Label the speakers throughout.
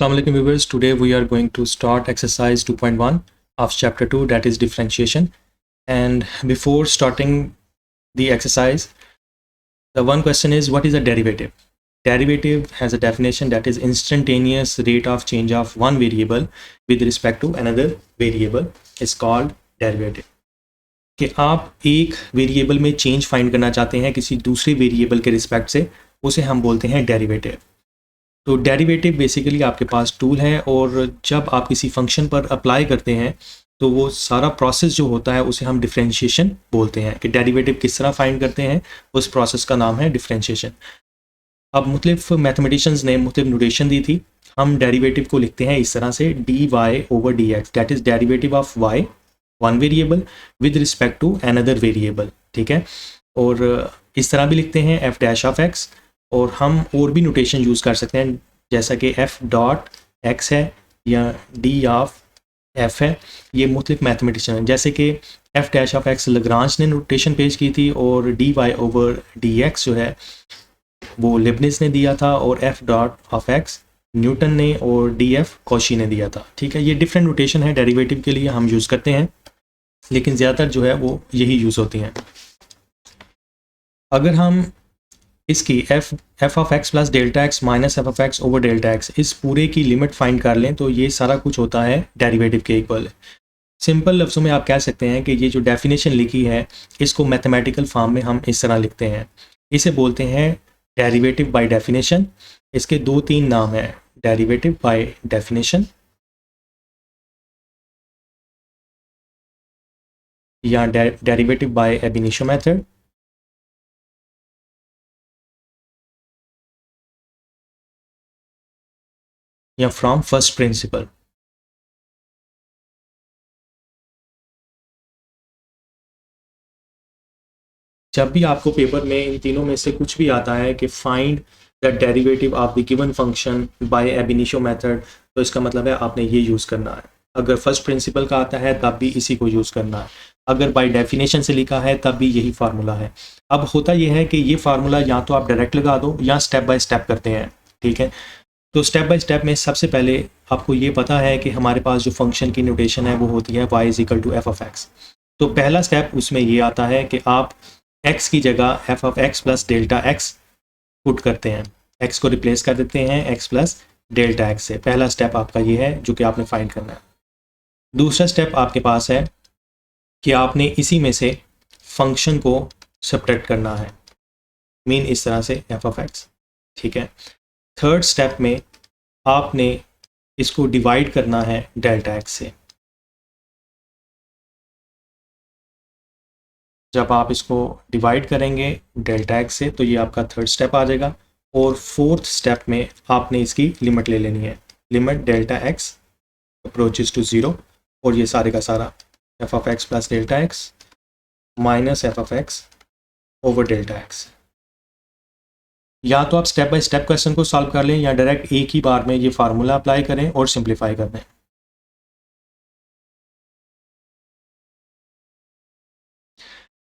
Speaker 1: Assalamu alaikum viewers. Today we are going to start exercise 2.1 of chapter 2, that is differentiation. And before starting the exercise, the one question is, what is a derivative? Derivative has a definition, that is instantaneous rate of change of one variable with respect to another variable is called derivative. कि आप एक variable में change find करना चाहते हैं किसी दूसरे variable के रिस्पेक्ट से, उसे हम बोलते हैं डेरिवेटिव. तो डेरिवेटिव बेसिकली आपके पास टूल है, और जब आप किसी फंक्शन पर अप्लाई करते हैं तो वो सारा प्रोसेस जो होता है उसे हम डिफरेंशिएशन बोलते हैं. कि डेरिवेटिव किस तरह फाइंड करते हैं, उस प्रोसेस का नाम है डिफरेंशिएशन. अब मुख्तलिफ मैथमेटिशियंस ने मुख्तलिफ नोटेशन दी थी. हम डेरिवेटिव को लिखते हैं इस तरह से, d y over d x, that is derivative of y one variable with respect to another variable. ठीक है, और इस तरह भी लिखते हैं एफ डैश ऑफ एक्स, और हम और भी नोटेशन यूज़ कर सकते हैं जैसा कि एफ डॉट एक्स है या डी ऑफ एफ है. ये मुख्तलिफ मैथमेटिशियन हैं, जैसे कि f dash of x Lagrange ने नोटेशन पेश की थी, और d y over d x जो है वो लिबनिज ने दिया था, और f dot of x Newton ने, और डी एफ कॉशी ने दिया था. ठीक है, ये डिफरेंट नोटेशन है डेरिवेटिव के लिए हम यूज़ करते हैं, लेकिन ज़्यादातर जो है वो यही यूज़ होती हैं. अगर हम इसकी F of x plus delta x minus f of x over delta x, इस पूरे की लिमिट फाइंड कर लें तो ये सारा कुछ होता है डेरिवेटिव के इक्वल. सिंपल लफ्ज़ों में आप कह सकते हैं कि ये जो डेफिनेशन लिखी है इसको मैथमेटिकल फॉर्म में हम इस तरह लिखते हैं. इसे बोलते हैं डेरिवेटिव बाय डेफिनेशन. इसके दो तीन नाम हैं, डेरिवेटिव बाय डेफिनेशन या derivative by ab initio method, या फ्रॉम फर्स्ट प्रिंसिपल. जब भी आपको पेपर में इन तीनों में से कुछ भी आता है कि find the derivative of the given function by ab initio method, तो इसका मतलब है आपने ये यूज़ करना है. अगर फर्स्ट प्रिंसिपल का आता है तब भी इसी को यूज़ करना है. अगर बाय डेफिनेशन से लिखा है तब भी यही फार्मूला है. अब होता यह है कि ये फार्मूला या तो आप डायरेक्ट लगा दो या स्टेप बाय स्टेप करते हैं. ठीक है, तो स्टेप बाय स्टेप में सबसे पहले आपको ये पता है कि हमारे पास जो फंक्शन की नोटेशन है वो होती है y is equal to f of x. तो पहला स्टेप उसमें ये आता है कि आप x की जगह F of x plus delta x put करते हैं, x को रिप्लेस कर देते हैं x प्लस डेल्टा एक्स से. पहला स्टेप आपका ये है जो कि आपने फाइंड करना है. दूसरा स्टेप आपके पास है कि आपने इसी में से फंक्शन को सब्ट्रैक्ट करना है, मीन इस तरह से एफ ऑफ एक्स. ठीक है, थर्ड स्टेप में आपने इसको डिवाइड करना है डेल्टा एक्स से. जब आप इसको डिवाइड करेंगे डेल्टा एक्स से तो ये आपका थर्ड स्टेप आ जाएगा. और फोर्थ स्टेप में आपने इसकी लिमिट ले लेनी है, limit delta x approaches to zero, और ये सारे का सारा f of x plus delta x minus f of x over delta x. या तो आप स्टेप बाय स्टेप क्वेश्चन को सॉल्व कर लें या डायरेक्ट एक ही बार में ये फार्मूला अप्लाई करें और सिंप्लीफाई कर दें.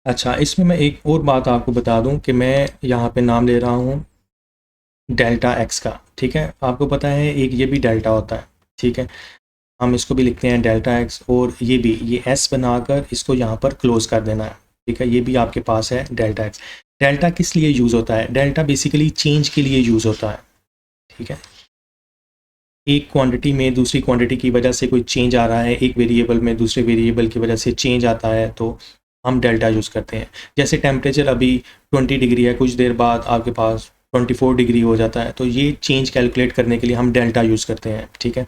Speaker 1: अच्छा, इसमें मैं एक और बात आपको बता दूं कि मैं यहाँ पे नाम ले रहा हूँ डेल्टा एक्स का. ठीक है, आपको पता है एक ये भी डेल्टा होता है. ठीक है, हम इसको भी लिखते हैं डेल्टा एक्स, और ये भी ये एस बनाकर इसको यहाँ पर क्लोज कर देना है. ठीक है, ये भी आपके पास है डेल्टा एक्स. डेल्टा किस लिए यूज़ होता है? डेल्टा बेसिकली चेंज के लिए यूज़ होता है. ठीक है, एक क्वांटिटी में दूसरी क्वांटिटी की वजह से कोई चेंज आ रहा है, एक वेरिएबल में दूसरे वेरिएबल की वजह से चेंज आता है, तो हम डेल्टा यूज़ करते हैं. जैसे टेम्परेचर अभी 20 डिग्री है, कुछ देर बाद आपके पास 24 डिग्री हो जाता है, तो ये चेंज कैलकुलेट करने के लिए हम डेल्टा यूज़ करते हैं. ठीक है,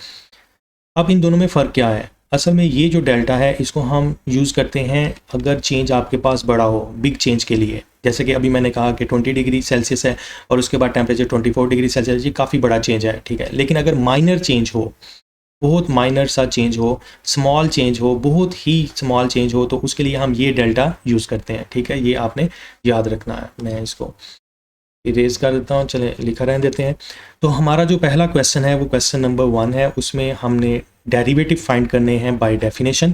Speaker 1: अब इन दोनों में फ़र्क क्या है? असल में ये जो डेल्टा है इसको हम यूज़ करते हैं अगर चेंज आपके पास बड़ा हो, बिग चेंज के लिए. जैसे कि अभी मैंने कहा कि 20 डिग्री सेल्सियस है और उसके बाद टेम्परेचर 24 डिग्री सेल्सियस, ये काफ़ी बड़ा चेंज है. ठीक है, लेकिन अगर माइनर चेंज हो, बहुत माइनर सा चेंज हो, स्मॉल चेंज हो, बहुत ही स्मॉल चेंज हो, तो उसके लिए हम ये डेल्टा यूज़ करते हैं. ठीक है, ये आपने याद रखना है. मैं इसको इरेज कर देता हूँ, चले लिखा रहने देते हैं. तो हमारा जो पहला क्वेश्चन है वो क्वेश्चन नंबर 1 है. उसमें हमने डेरिवेटिव फाइंड करने हैं बाय डेफिनेशन.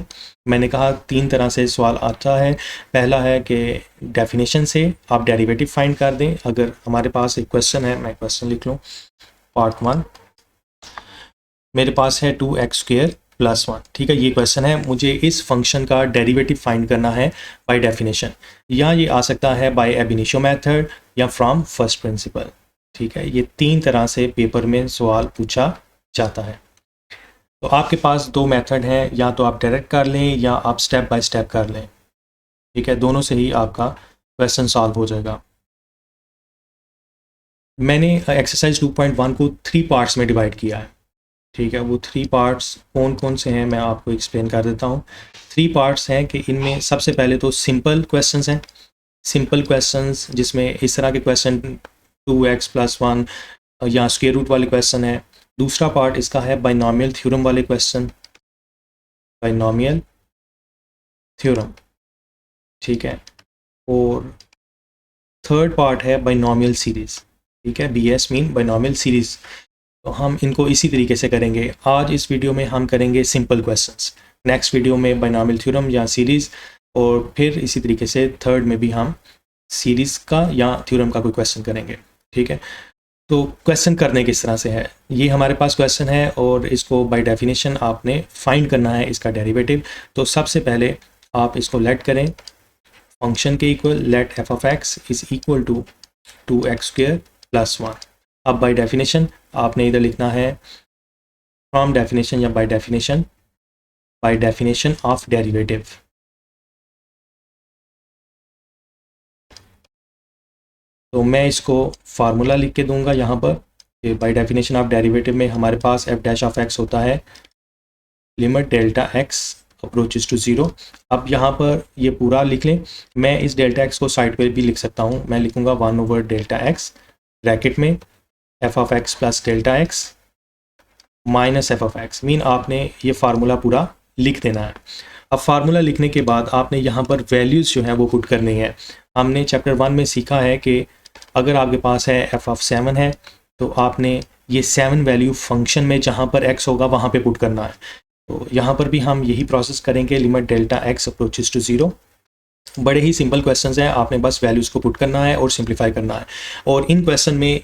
Speaker 1: मैंने कहा 3 तरह से सवाल आता है. पहला है कि डेफिनेशन से आप डेरिवेटिव फाइंड कर दें. अगर हमारे पास एक क्वेश्चन है, मैं क्वेश्चन लिख लूँ पार्ट 1. मेरे पास है 2x² + 1, ठीक है। ये क्वेश्चन है, मुझे इस फंक्शन का डेरिवेटिव फाइंड करना है बाय डेफिनेशन, या ये आ सकता है बाय एब इनिशियो मेथड या फ्रॉम फर्स्ट प्रिंसिपल, ठीक है। ये 3 तरह से पेपर में सवाल पूछा जाता है। तो आपके पास 2 मेथड हैं, या तो आप डायरेक्ट कर लें या आप स्टेप बाय स्टेप कर लें, ठीक है। दोनों से ही आपका क्वेश्चन सॉल्व हो जाएगा। मैंने एक्सरसाइज 2.1 को 3 पार्ट्स में डिवाइड किया है, ठीक है। वो 3 पार्ट्स कौन कौन से हैं मैं आपको एक्सप्लेन कर देता हूँ। 3 पार्ट्स हैं कि इनमें सबसे पहले तो सिंपल क्वेश्चंस हैं, सिंपल क्वेश्चंस जिसमें इस तरह के क्वेश्चन 2x + 1 या स्क्वायर रूट वाले क्वेश्चन है। दूसरा पार्ट इसका है बाइनोमियल थ्योरम वाले क्वेश्चन, बाइनोमियल थ्योरम, ठीक है। और थर्ड पार्ट है बाइनोमियल सीरीज़, ठीक है। BS mean binomial series. तो हम इनको इसी तरीके से करेंगे। आज इस वीडियो में हम करेंगे सिंपल क्वेश्चंस, नेक्स्ट वीडियो में बाइनोमियल थ्योरम या सीरीज़, और फिर इसी तरीके से थर्ड में भी हम सीरीज़ का या थ्योरम का कोई क्वेश्चन करेंगे, ठीक है। तो क्वेश्चन करने किस तरह से है, ये हमारे पास क्वेश्चन है और इसको बाय डेफिनेशन आपने फाइंड करना है इसका डेरिवेटिव। तो सबसे पहले आप इसको लेट करें फंक्शन के equal, let f(x) is equal to 2x² + 1। अब बाय डेफिनेशन आपने इधर लिखना है फ्रॉम डेफिनेशन या बाय डेफिनेशन ऑफ डेरिवेटिव। तो मैं इसको फार्मूला लिख के दूंगा यहाँ पर कि बाय डेफिनेशन ऑफ डेरिवेटिव में हमारे पास f' होता है limit delta x approaches to 0। अब यहाँ पर ये पूरा लिख लें। मैं इस डेल्टा x को साइड पे भी लिख सकता हूँ, मैं लिखूँगा 1/Δx ब्रैकेट में f(x) + Δx minus f(x), mean आपने ये फार्मूला पूरा लिख देना है। अब फार्मूला लिखने के बाद आपने यहाँ पर वैल्यूज़ जो हैं वो पुट करनी है। हमने चैप्टर 1 में सीखा है कि अगर आपके पास है f(7) है तो आपने ये 7 वैल्यू फंक्शन में जहाँ पर x होगा वहाँ पे पुट करना है। तो यहाँ पर भी हम यही प्रोसेस करेंगे, limit delta x approaches to 0। बड़े ही सिंपल क्वेश्चंस हैं, आपने बस वैल्यूज़ को पुट करना है और सिंप्लीफाई करना है। और इन क्वेश्चन में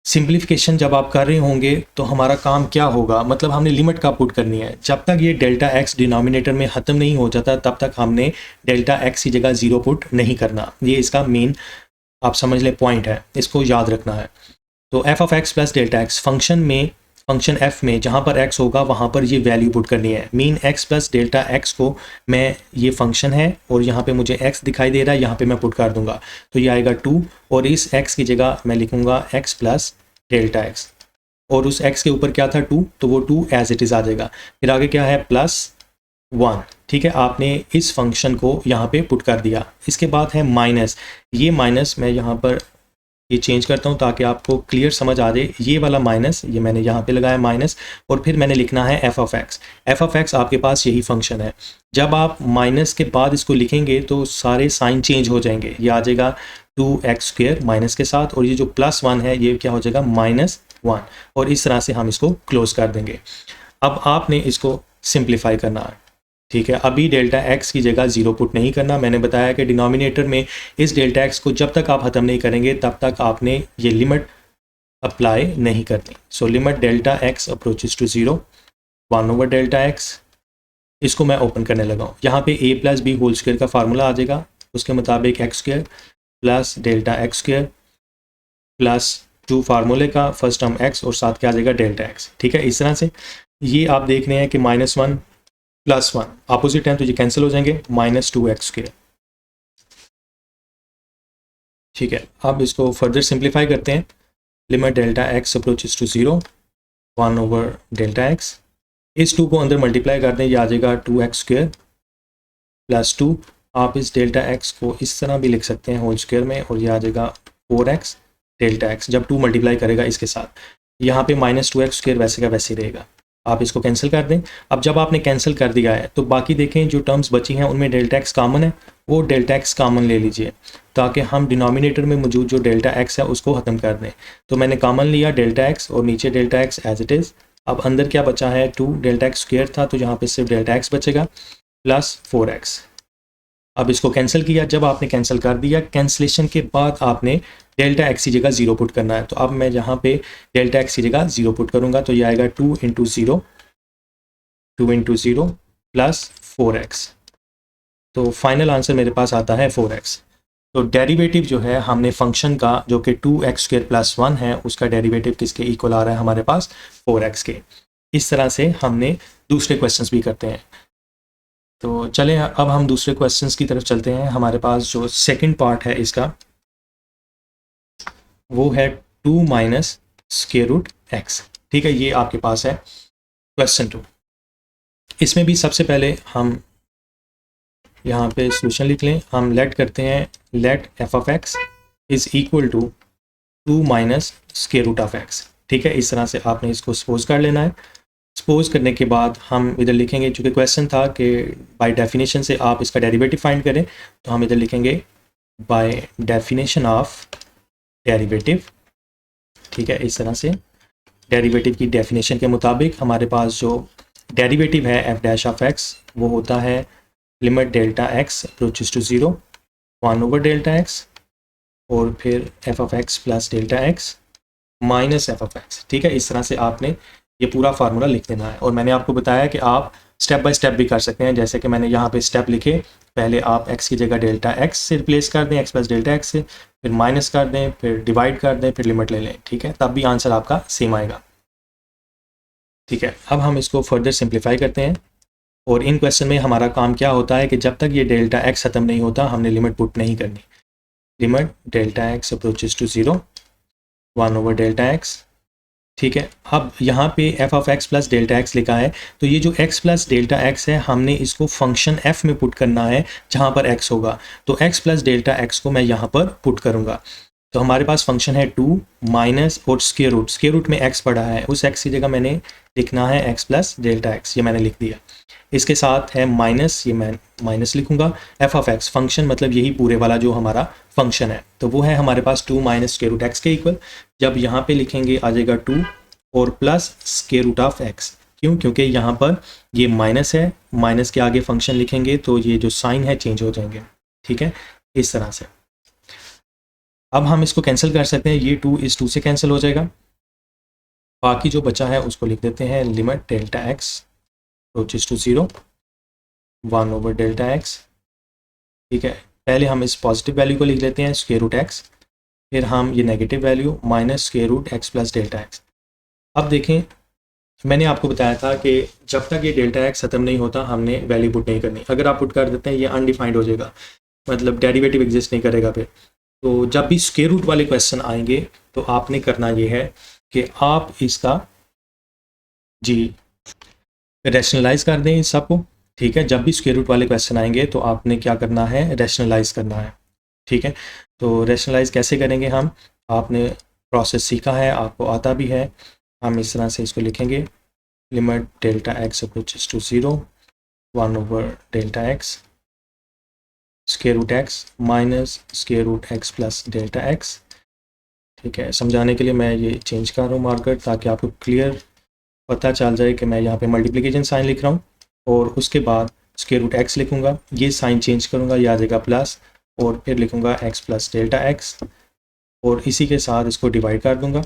Speaker 1: सिंप्लीफिकेशन जब आप कर रहे होंगे तो हमारा काम क्या होगा, मतलब हमने लिमिट का पुट करनी है। जब तक ये डेल्टा x डिनोमिनेटर में ख़त्म नहीं हो जाता तब तक हमने डेल्टा x की जगह 0 पुट नहीं करना। ये इसका मेन आप समझ लें पॉइंट है, इसको याद रखना है। तो f(x) + Δx फंक्शन f में जहाँ पर x होगा वहाँ पर ये वैल्यू पुट करनी है। मीन x + Δx को मैं, ये फंक्शन है और यहाँ पे मुझे x दिखाई दे रहा है, यहाँ पे मैं पुट कर दूंगा तो ये आएगा 2, और इस x की जगह मैं लिखूँगा x + Δx, और उस x के ऊपर क्या था 2, तो वो 2 एज इट इज़ आ जाएगा। फिर आगे क्या है +1, ठीक है। आपने इस फंक्शन को यहाँ पे पुट कर दिया। इसके बाद है माइनस, ये माइनस मैं यहाँ पर ये चेंज करता हूँ ताकि आपको क्लियर समझ आ जाए। ये वाला माइनस ये मैंने यहाँ पे लगाया माइनस, और फिर मैंने लिखना है f(x) आपके पास यही फंक्शन है। जब आप माइनस के बाद इसको लिखेंगे तो सारे साइन चेंज हो जाएंगे, ये आ जाएगा 2x² माइनस के साथ, और ये जो +1 है ये क्या हो जाएगा -1, और इस तरह से हम इसको क्लोज कर देंगे। अब आपने इसको सिंप्लीफाई करना है, ठीक है। अभी डेल्टा x की जगह 0 पुट नहीं करना। मैंने बताया कि डिनोमिनेटर में इस डेल्टा x को जब तक आप ख़त्म नहीं करेंगे तब तक आपने ये लिमिट अप्लाई नहीं करनी। सो limit delta x approaches to 0 1/Δx, इसको मैं ओपन करने लगा हूँ। यहाँ पे a + b होल स्क्वायर का फार्मूला आ जाएगा, उसके मुताबिक x² + Δx² +2 फार्मूले का फर्स्ट टर्म x और साथ क्या आ जाएगा Δx, ठीक है। इस तरह से ये आप देख रहे हैं कि -1 +1 अपोजिट है तो ये कैंसिल हो जाएंगे, -2x², ठीक है। अब इसको फर्दर सिंप्लीफाई करते हैं। Limit delta x approaches to 0 1/Δx, इस 2 को अंदर मल्टीप्लाई कर दें, ये आ जाएगा 2x² +2। आप इस डेल्टा x को इस तरह भी लिख सकते हैं होल स्क्वायर में, और ये आ जाएगा 4x Δx जब 2 मल्टीप्लाई करेगा इसके साथ। यहाँ पे -2x² वैसे का वैसे रहेगा, आप इसको कैंसिल कर दें। अब जब आपने कैंसिल कर दिया है तो बाकी देखें जो टर्म्स बची हैं उनमें डेल्टा x कॉमन है, वो डेल्टा x कॉमन ले लीजिए ताकि हम डिनोमिनेटर में मौजूद जो डेल्टा x है उसको ख़त्म कर दें। तो मैंने कॉमन लिया डेल्टा x और नीचे delta x as it is. अब अंदर क्या बचा है 2, डेल्टा x² था तो यहाँ पे सिर्फ डेल्टा x बचेगा +4x, अब इसको कैंसिल किया, जब आपने कैंसिल कर दिया, कैंसिलेशन के बाद आपने डेल्टा एक्स की जगह 0 पुट करना है। तो अब मैं यहाँ पे डेल्टा एक्स की जगह 0 पुट करूँगा, तो ये आएगा 2 इंटू 0 प्लस 4x। तो फाइनल आंसर मेरे पास आता है 4x। तो डेरिवेटिव जो है हमने फंक्शन का, जो कि 2x² प्लस 1 है, उसका डेरिवेटिव किसके इक्वल आ रहा है हमारे पास? 4x के। इस तरह से हमने दूसरे क्वेश्चंस भी करते हैं। तो चलें अब हम दूसरे क्वेश्चंस की तरफ चलते हैं। हमारे पास जो सेकंड पार्ट है इसका, वो है 2 माइनस स्क्वायर रूट एक्स। ठीक है, ये आपके पास है क्वेश्चन 2। इसमें भी सबसे पहले हम यहाँ पे सोल्यूशन लिख लें। हम लेट करते हैं, let f of x is equal to 2 minus square root of x. ठीक है, इस तरह से आपने इसको सपोज कर लेना है। सपोज करने के बाद हम इधर लिखेंगे, चूँकि क्वेश्चन था कि बाय डेफिनेशन से आप इसका डेरिवेटिव फाइंड करें, तो हम इधर लिखेंगे बाय डेफिनेशन ऑफ डेरिवेटिव। ठीक है, इस तरह से डेरिवेटिव की डेफिनेशन के मुताबिक हमारे पास जो डेरिवेटिव है एफ डैश ऑफ एक्स, वो होता है limit delta x approaches to 0 1 over delta x, और फिर f of x plus delta x minus f of x. ठीक है, इस तरह से आपने ये पूरा फार्मूला लिख देना है। और मैंने आपको बताया कि आप स्टेप बाय स्टेप भी कर सकते हैं, जैसे कि मैंने यहाँ पे स्टेप लिखे। पहले आप x की जगह डेल्टा x से रिप्लेस कर दें, x प्लस डेल्टा x से, फिर माइनस कर दें, फिर डिवाइड कर दें, फिर लिमिट ले लें। ठीक है, तब भी आंसर आपका सेम आएगा। ठीक है, अब हम इसको फर्दर सिंप्लीफाई करते हैं। और इन क्वेश्चन में हमारा काम क्या होता है कि जब तक ये डेल्टा x ख़त्म नहीं होता, हमने लिमिट पुट नहीं करनी। Limit delta x approaches to 0 1 over delta x। ठीक है, अब यहाँ पे f of x plus delta x लिखा है, तो ये जो x प्लस डेल्टा एक्स है, हमने इसको फंक्शन f में पुट करना है जहाँ पर x होगा। तो x प्लस डेल्टा एक्स को मैं यहाँ पर पुट करूँगा। तो हमारे पास फंक्शन है 2 माइनस और स्क्वायर रूट में x पड़ा है, उस x की जगह मैंने लिखना है x प्लस डेल्टा एक्स, ये मैंने लिख दिया। इसके साथ है माइनस, ये मैं माइनस लिखूंगा। एफ ऑफ एक्स फंक्शन मतलब यही पूरे वाला जो हमारा फंक्शन है, तो वो है हमारे पास 2 माइनस स्क्वायर रूट एक्स के इक्वल। जब यहाँ पे लिखेंगे आ जाएगा 2 और plus square root of x. क्यों? क्योंकि यहाँ पर ये माइनस है, माइनस के आगे फंक्शन लिखेंगे तो ये जो साइन है चेंज हो जाएंगे। ठीक है, इस तरह से। अब हम इसको कैंसिल कर सकते हैं, ये 2 इस 2 से कैंसिल हो जाएगा। बाकी जो बचा है उसको लिख देते हैं limit delta x approaches to 0 1 over delta x. ठीक है, पहले हम इस पॉजिटिव वैल्यू को लिख लेते हैं स्क्वायर रूट एक्स, फिर हम ये negative value minus square root x plus delta x. अब देखें, मैंने आपको बताया था कि जब तक ये डेल्टा एक्स ख़त्म नहीं होता हमने वैल्यू पुट नहीं करनी। अगर आप पुट कर देते हैं ये अनडिफाइंड हो जाएगा, मतलब डेरिवेटिव एग्जिस्ट नहीं करेगा फिर। तो जब भी स्क्वायर रूट वाले क्वेश्चन आएंगे तो आपने करना ये है कि आप इसका रैशनलाइज कर दें इस सबको। ठीक है, जब भी स्क्वायर रूट वाले क्वेश्चन आएंगे तो आपने क्या करना है, रैशनलाइज करना है। ठीक है, तो रैशनलाइज कैसे करेंगे हम, आपने प्रोसेस सीखा है, आपको आता भी है। हम इस तरह से इसको लिखेंगे limit delta x approaches to 0 1 over delta x square root x minus square root x plus delta x. ठीक है, समझाने के लिए मैं ये चेंज कर रहा हूँ मार्कर, ताकि आपको क्लियर पता चल जाए कि मैं यहाँ पे मल्टीप्लिकेशन साइन लिख रहा हूँ और उसके बाद स्क्वायर रूट एक्स लिखूँगा, ये साइन चेंज करूँगा, ये आ जाएगा प्लस, और फिर लिखूँगा एक्स प्लस डेल्टा एक्स, और इसी के साथ इसको डिवाइड कर दूँगा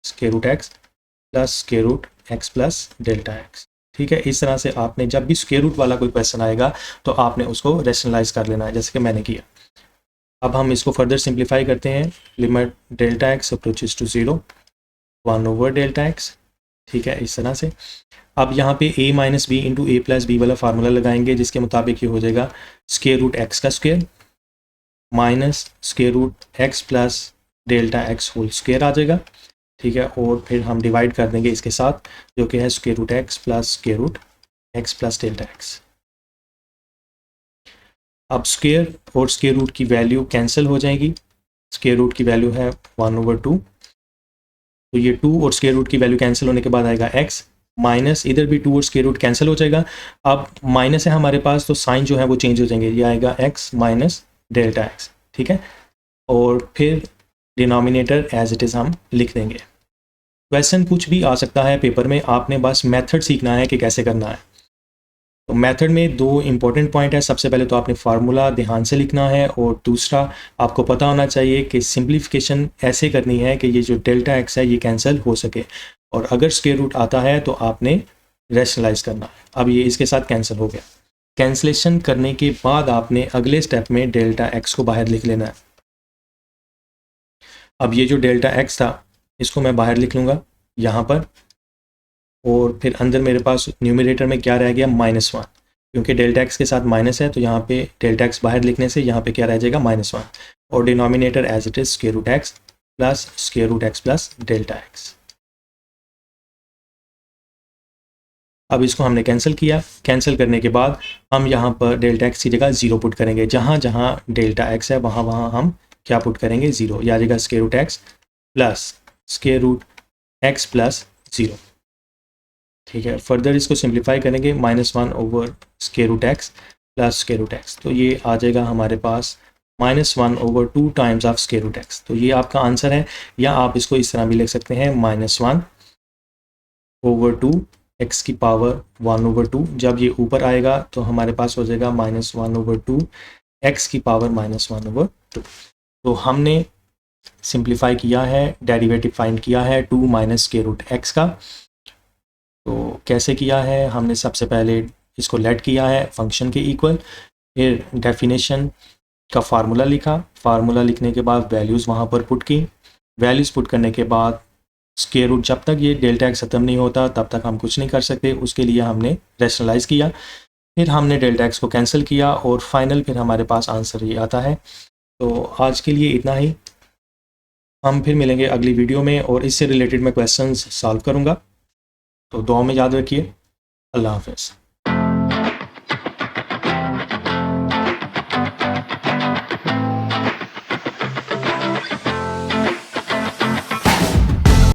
Speaker 1: square root x plus square root x plus delta x. ठीक है, इस तरह से आपने जब भी स्क्वायर रूट वाला कोई क्वेश्चन आएगा तो आपने उसको रैशनलाइज कर लेना है, जैसे कि मैंने किया। अब हम इसको फर्दर सिंप्लीफाई करते हैं, limit delta x approaches to 0 1 over delta x. ठीक है, इस तरह से। अब यहाँ पे a minus B into A plus B वाला फार्मूला लगाएंगे, जिसके मुताबिक ये हो जाएगा स्क्वायर रूट एक्स का square minus square root x plus delta X whole square आ जाएगा। ठीक है, और फिर हम डिवाइड कर देंगे इसके साथ, जो कि है square root x plus delta x. अब स्क्वायर और स्क्वायर रूट की वैल्यू कैंसिल हो जाएगी। स्क्वायर रूट की वैल्यू है 1 ओवर 2, तो ये 2 और स्क्वायर रूट की वैल्यू कैंसिल होने के बाद आएगा x, माइनस इधर भी 2 और स्क्वायर रूट कैंसिल हो जाएगा। अब माइनस है हमारे पास, तो साइन जो है वो चेंज हो जाएंगे, ये आएगा x माइनस डेल्टा एक्स। ठीक है, और फिर डिनोमिनेटर एज इट इज़ हम लिख देंगे। क्वेश्चन कुछ भी आ सकता है पेपर में, आपने बस मेथड सीखना है कि कैसे करना है। तो मेथड में दो इंपॉर्टेंट पॉइंट है। सबसे पहले तो आपने फार्मूला ध्यान से लिखना है, और दूसरा आपको पता होना चाहिए कि सिंप्लीफिकेशन ऐसे करनी है कि ये जो डेल्टा एक्स है ये कैंसिल हो सके, और अगर स्क्वायर रूट आता है तो आपने रैशनलाइज करना है। अब ये इसके साथ कैंसिल हो गया। कैंसिलेशन करने के बाद आपने अगले स्टेप में डेल्टा एक्स को बाहर लिख लेना है। अब ये जो डेल्टा एक्स था इसको मैं बाहर लिख लूँगा यहाँ पर, और फिर अंदर मेरे पास न्यूमरेटर में क्या रह गया, -1, क्योंकि डेल्टा एक्स के साथ माइनस है तो यहाँ पे डेल्टा एक्स बाहर लिखने से यहाँ पे क्या रह जाएगा, -1, और denominator as it is square root x plus delta x. अब इसको हमने कैंसिल किया। कैंसिल करने के बाद हम यहाँ पर डेल्टा एक्स की जगह 0 पुट करेंगे। जहाँ जहाँ डेल्टा एक्स है वहाँ वहाँ हम क्या पुट करेंगे, 0, या जाएगा स्क्वायर रूट एक्स प्लस 0। ठीक है, फर्दर इसको सिंप्लीफाई करेंगे, -1 over square root x plus square root x, तो ये आ जाएगा हमारे पास -1 over 2 times of square root x. तो ये आपका आंसर है, या आप इसको इस तरह भी लिख सकते हैं, -1 ओवर 2 एक्स की पावर 1 ओवर 2। जब ये ऊपर आएगा तो हमारे पास हो जाएगा -1 ओवर 2 एक्स की पावर -1 ओवर 2। तो हमने सिंप्लीफाई किया है, डेरिवेटिव फाइंड किया है 2 माइनस स्क्वायर रूट एक्स का। तो कैसे किया है, हमने सबसे पहले इसको लेट किया है फंक्शन के इक्वल, फिर डेफिनेशन का फार्मूला लिखा, फार्मूला लिखने के बाद वैल्यूज़ वहाँ पर पुट की, वैल्यूज़ पुट करने के बाद स्क्वायर रूट, जब तक ये डेल्टा एक्स ख़त्म नहीं होता तब तक हम कुछ नहीं कर सकते, उसके लिए हमने रैशनलाइज़ किया, फिर हमने डेल्टा एक्स को कैंसिल किया, और फाइनल फिर हमारे पास आंसर ये आता है। तो आज के लिए इतना ही, हम फिर मिलेंगे अगली वीडियो में और इससे रिलेटेड मैं क्वेश्चंस सॉल्व करूँगा। तो दुआ में याद रखिए। अल्लाह हाफ़िज़।